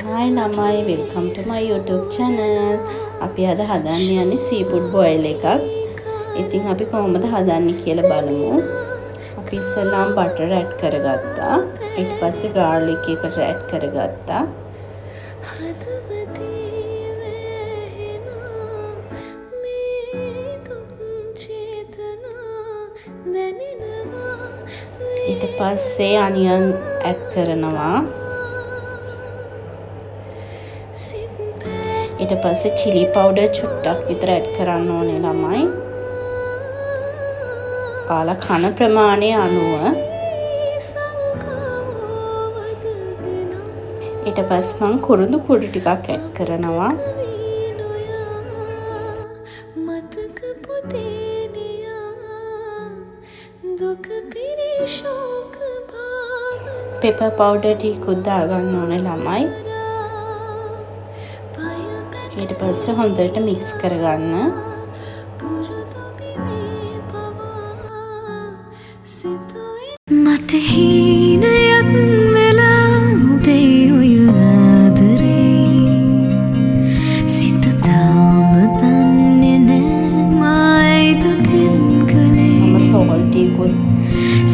Hi ළමයි, welcome to my YouTube channel. අපි අද හදන්න යන්නේ seafood boil එකක්. ඉතින් අපි කොහොමද හදන්නේ කියලා බලමු. අපි ඉස්සෙල්ලාම butter add කරගත්තා. ඊට පස්සේ garlic එකට add කරගත්තා. ඊට පස්සේ onion add කරනවා. ඊට පස්සේ chili powder චුට්ටක් විතර add කරන්න ඕනේ ළමයි. ඔයාලා කන ප්‍රමාණය අනුව. ඊට පස්සේ මම කුරුඳු කුඩු ටිකක් add කරනවා. pepper powder ටිකක් දාගන්න ඕනේ ළමයි. ඊට පස්සේ හොඳට mix කරගන්න. මට හීනයක් වෙලා ඔබේ ඔය ආදරේ සිත තාම දන්නේ නෑ මයිද පින් කලේ salt ටිකක්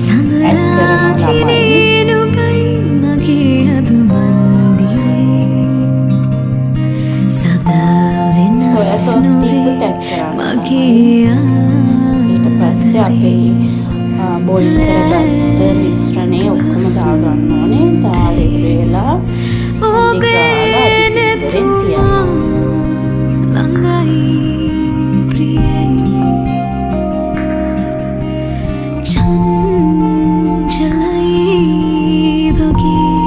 සඳරාජිනේ නුඹයි මගේ අද මන්දිරේ සදා වෙනස් නොවේ මගේ ඊට පස්සේ අපේ boil කරගත්ත මිශ්‍රණය ඔක්කොම දාගන්න ඕනේ. දාලා ඉවරලා ඔබේ නෙතුමා ළඟයි ප්‍රියේ චංචලයි වගේ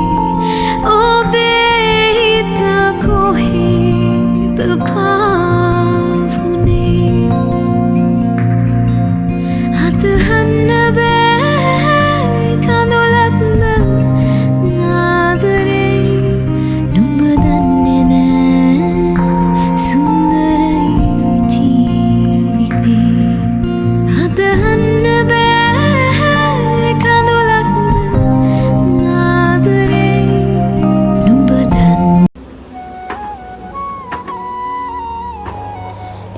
ඔබේ හිත කොහෙද පාවුනේ අතහන්න බෑ කඳුලක්ද ආදරේ නුඹ දන්නේ නෑ සුන්දරයි ජීවිතේ අතහන්න බෑ කඳුලක්ද ආදරේ නුඹ දන්නේ.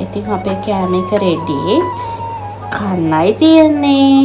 ඉතින් අපේ කෑම එක රෙඩි. කන්නයි තියෙන්නේ.